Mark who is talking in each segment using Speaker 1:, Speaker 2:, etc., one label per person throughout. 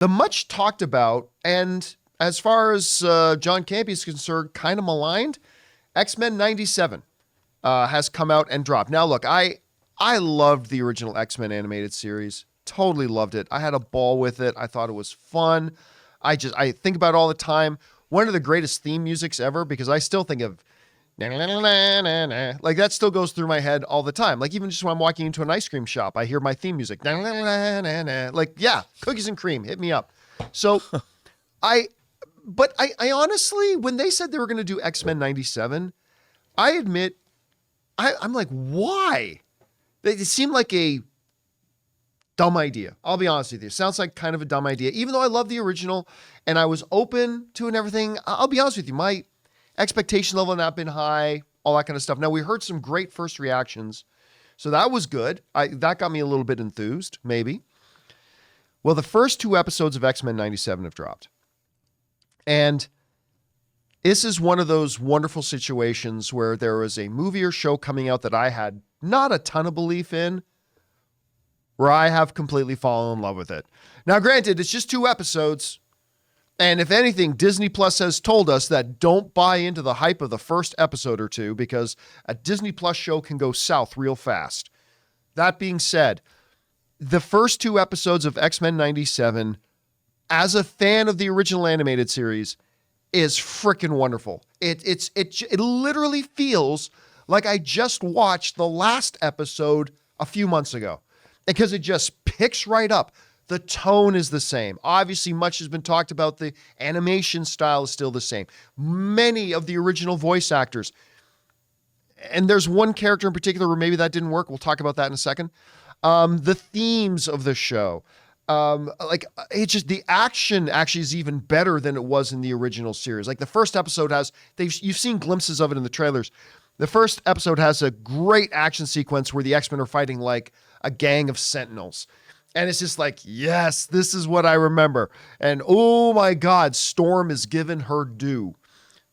Speaker 1: The much talked about, and as far as John Campea is concerned, kind of maligned, X-Men 97 has come out and dropped. Now, look, I loved the original X-Men animated series. Totally loved it. I had a ball with it. I thought it was fun. I think about it all the time. One of the greatest theme musics ever, because I still think of like that still goes through my head all the time. Like even just when I'm walking into an ice cream shop, I hear my theme music. Like, yeah, cookies and cream, hit me up. So I honestly, when they said they were going to do X-Men 97, I admit, I'm like, why? It seemed like a dumb idea. I'll be honest with you. It sounds like kind of a dumb idea. Even though I love the original and I was open to it and everything, I'll be honest with you. My expectation level had not been high, all that kind of stuff. Now, we heard some great first reactions, so that was good. That got me a little bit enthused, maybe. Well, the first 2 episodes of X-Men 97 have dropped. And this is one of those wonderful situations where there was a movie or show coming out that I had not a ton of belief in, where I have completely fallen in love with it. Now, granted, it's just 2 episodes. And if anything, Disney Plus has told us that don't buy into the hype of the first episode or 2, because a Disney Plus show can go south real fast. That being said, the first 2 episodes of X-Men 97, as a fan of the original animated series, is freaking wonderful. It literally feels like I just watched the last episode a few months ago, because it just picks right up. The tone is the same. Obviously, much has been talked about. The animation style is still the same. Many of the original voice actors, and there's one character in particular where maybe that didn't work. We'll talk about that in a second. The themes of the show, it's just the action actually is even better than it was in the original series. Like the first episode you've seen glimpses of it in the trailers. The first episode has a great action sequence where the X-Men are fighting like a gang of Sentinels. And it's just like, yes, this is what I remember. And oh my God, Storm is given her due.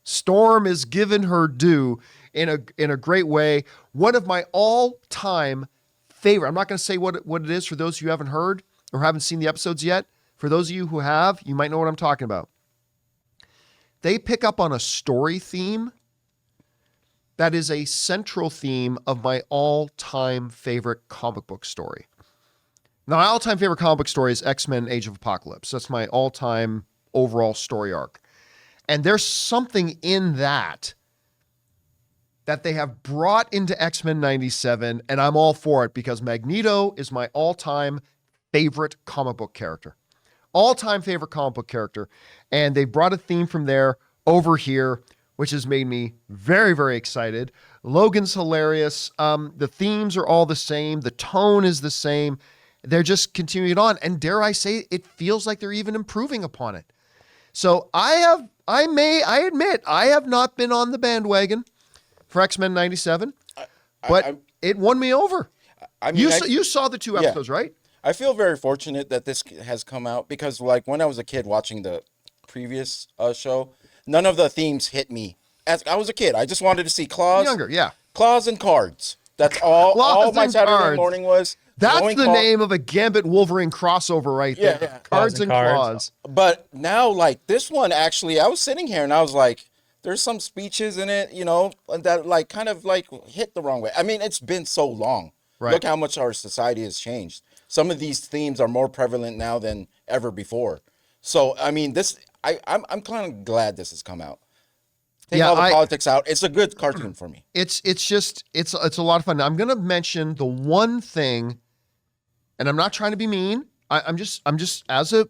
Speaker 1: Storm is given her due in a great way. One of my all-time favorite. I'm not going to say what it is for those of you who haven't heard or haven't seen the episodes yet. For those of you who have, you might know what I'm talking about. They pick up on a story theme that is a central theme of my all-time favorite comic book story. Now, my all-time favorite comic book story is X-Men Age of Apocalypse. That's my all-time overall story arc. And there's something in that they have brought into X-Men 97, and I'm all for it, because Magneto is my all-time favorite comic book character. All-time favorite comic book character. And they brought a theme from there over here, which has made me very, very excited. Logan's hilarious. The themes are all the same. The tone is the same. They're just continuing it on. And dare I say, it feels like they're even improving upon it. So I admit, I have not been on the bandwagon for X-Men 97, but it won me over. I mean, you saw the 2 episodes, right?
Speaker 2: I feel very fortunate that this has come out, because like when I was a kid watching the previous show, none of the themes hit me. As I was a kid, I just wanted to see claws.
Speaker 1: Younger, yeah.
Speaker 2: Claws and cards. That's all my Saturday morning was.
Speaker 1: That's the name of a Gambit Wolverine crossover right there. Yeah. Cards and claws.
Speaker 2: But now, like, this one, actually, I was sitting here and I was like, there's some speeches in it, that like kind of like hit the wrong way. I mean, it's been so long. Right. Look how much our society has changed. Some of these themes are more prevalent now than ever before. So, I mean, I'm kind of glad this has come out. Take all the politics out. It's a good cartoon for me.
Speaker 1: It's a lot of fun. Now, I'm going to mention the one thing, and I'm not trying to be mean. I'm just as a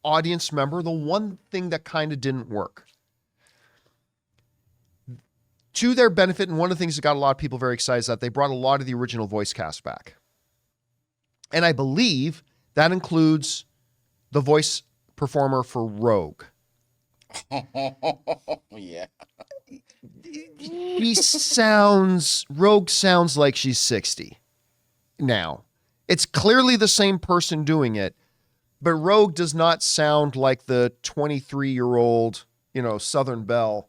Speaker 1: audience member, the one thing that kind of didn't work. To their benefit, and one of the things that got a lot of people very excited is that they brought a lot of the original voice cast back. And I believe that includes the voice performer for Rogue.
Speaker 2: Yeah.
Speaker 1: Rogue sounds like she's 60 now. It's clearly the same person doing it, but Rogue does not sound like the 23-year-old, Southern Belle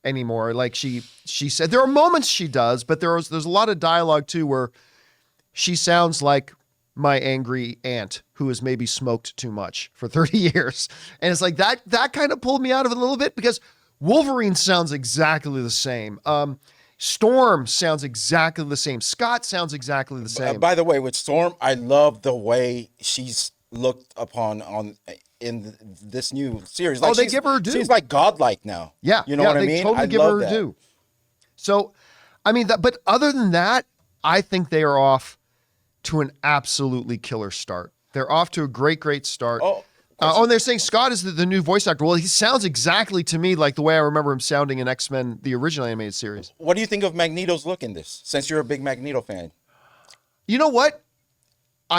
Speaker 1: anymore. Like she said, there are moments she does, but there's a lot of dialogue too where she sounds like my angry aunt who has maybe smoked too much for 30 years. And it's like that kind of pulled me out of it a little bit because Wolverine sounds exactly the same. Storm sounds exactly the same. Scott sounds exactly the same.
Speaker 2: By the way, with Storm, I love the way she's looked upon in this new series. Like
Speaker 1: they give her her due.
Speaker 2: She's like godlike now.
Speaker 1: Yeah.
Speaker 2: You know what I mean?
Speaker 1: They totally give her her due. So, I mean, but other than that, I think they are off to an absolutely killer start. They're off to a great start. And they're saying Scott is the new voice actor. Well, he sounds exactly to me like the way I remember him sounding in X-Men, the original animated series.
Speaker 2: What do you think of Magneto's look in this, since you're a big Magneto fan?
Speaker 1: You know what?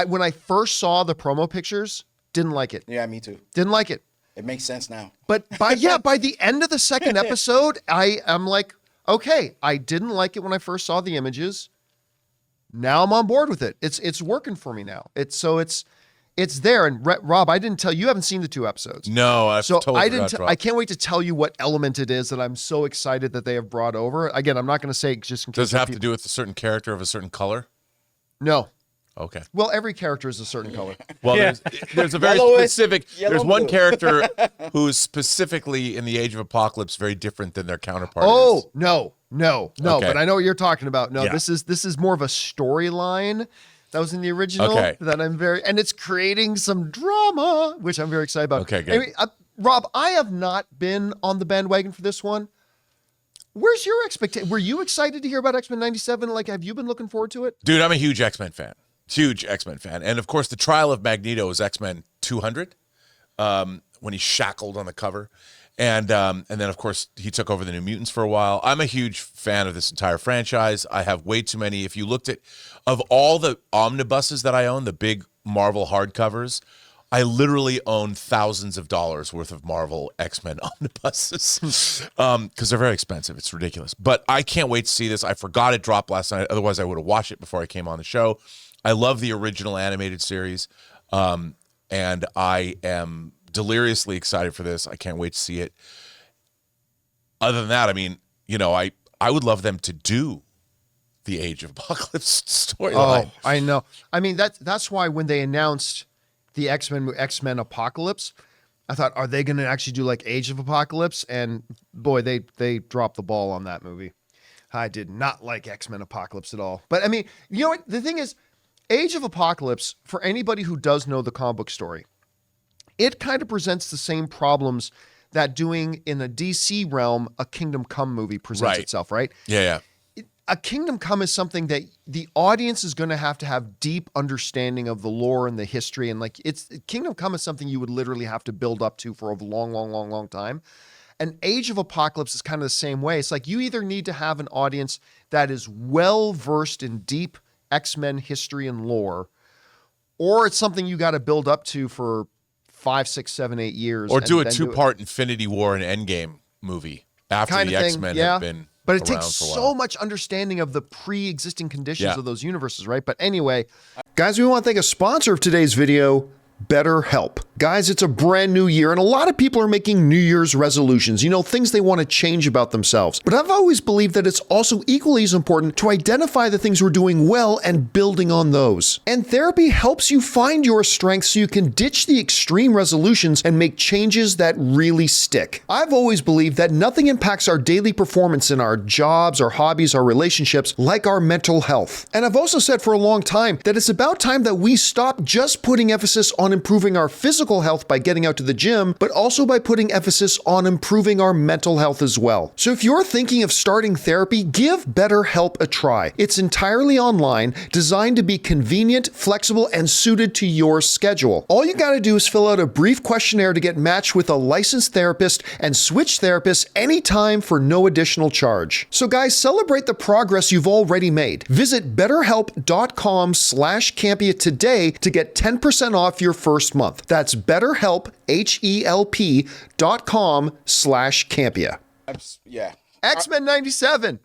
Speaker 1: When I first saw the promo pictures, didn't like it.
Speaker 2: Yeah, me too.
Speaker 1: Didn't like it.
Speaker 2: It makes sense now.
Speaker 1: But by the end of the second episode, I'm like, okay, I didn't like it when I first saw the images. Now I'm on board with it. It's working for me now. It's there. And Rob, I didn't tell you, haven't seen the 2 episodes.
Speaker 3: No,
Speaker 1: I can't wait to tell you what element it is that I'm so excited that they have brought over. Again, I'm not going to say just in case.
Speaker 3: Does it have to do with a certain character of a certain color?
Speaker 1: No.
Speaker 3: Okay.
Speaker 1: Well, every character is a certain color.
Speaker 3: Well, there's a very specific. There's one character who's specifically in the Age of Apocalypse very different than their counterpart.
Speaker 1: Oh, no. Okay. But I know what you're talking about. No,
Speaker 3: Yeah.
Speaker 1: this is more of a storyline that was in the original that and it's creating some drama, which I'm very excited about.
Speaker 3: Okay, good.
Speaker 1: Anyway, Rob, I have not been on the bandwagon for this one. Where's your expectation? Were you excited to hear about X-Men 97? Like, have you been looking forward to it?
Speaker 3: Dude, I'm a huge X-Men fan. Huge X-Men fan. And of course, the trial of Magneto is X-Men 200, when he's shackled on the cover. And then, of course, he took over the New Mutants for a while. I'm a huge fan of this entire franchise. I have way too many. If you looked at, of all the omnibuses that I own, the big Marvel hardcovers, I literally own thousands of dollars worth of Marvel X-Men omnibuses because they're very expensive. It's ridiculous. But I can't wait to see this. I forgot it dropped last night. Otherwise, I would have watched it before I came on the show. I love the original animated series, and I am deliriously excited for this. I can't wait to see it. Other than that, I mean, you know, I would love them to do the Age of Apocalypse storyline.
Speaker 1: Oh, I know. I mean, that's why when they announced the X-Men Apocalypse, I thought, are they going to actually do like Age of Apocalypse? And boy, they dropped the ball on that movie. I did not like X-Men Apocalypse at all. But I mean, you know what? The thing is, Age of Apocalypse, for anybody who does know the comic book story, it kind of presents the same problems that doing in a DC realm, a Kingdom Come movie presents itself, right?
Speaker 3: Yeah.
Speaker 1: A Kingdom Come is something that the audience is going to have deep understanding of the lore and the history. And like Kingdom Come is something you would literally have to build up to for a long time. And Age of Apocalypse is kind of the same way. It's like you either need to have an audience that is well versed in deep X-Men history and lore, or it's something you got to build up to for 5, 6, 7, 8 years.
Speaker 3: Or do a 2-part Infinity War and Endgame movie after
Speaker 1: kind
Speaker 3: the
Speaker 1: of thing,
Speaker 3: X-Men have been
Speaker 1: But it
Speaker 3: around
Speaker 1: takes
Speaker 3: for a while.
Speaker 1: so much understanding of the pre-existing conditions of those universes, right? But anyway, guys, we want to thank a sponsor of today's video, BetterHelp. Guys, it's a brand new year and a lot of people are making New Year's resolutions, things they want to change about themselves. But I've always believed that it's also equally as important to identify the things we're doing well and building on those. And therapy helps you find your strengths so you can ditch the extreme resolutions and make changes that really stick. I've always believed that nothing impacts our daily performance in our jobs, our hobbies, our relationships like our mental health. And I've also said for a long time that it's about time that we stop just putting emphasis on improving our physical health by getting out to the gym, but also by putting emphasis on improving our mental health as well. So if you're thinking of starting therapy, give BetterHelp a try. It's entirely online, designed to be convenient, flexible, and suited to your schedule. All you gotta do is fill out a brief questionnaire to get matched with a licensed therapist and switch therapists anytime for no additional charge. So guys, celebrate the progress you've already made. Visit betterhelp.com/Campea today to get 10% off your first month. That's BetterHelp, HELP.com/Campea.
Speaker 2: Yeah.
Speaker 1: X-Men 97,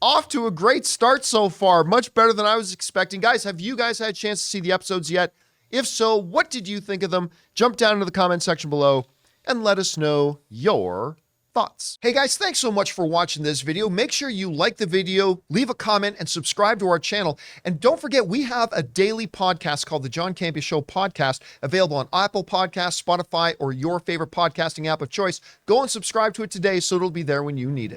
Speaker 1: off to a great start so far. Much better than I was expecting. Guys, have you guys had a chance to see the episodes yet? If so, what did you think of them? Jump down into the comment section below and let us know your thoughts. Hey guys, thanks so much for watching this video. Make sure you like the video, leave a comment, and subscribe to our channel. And don't forget, we have a daily podcast called the John Campea Show podcast, available on Apple Podcasts, Spotify, or your favorite podcasting app of choice. Go and subscribe to it today so it'll be there when you need it.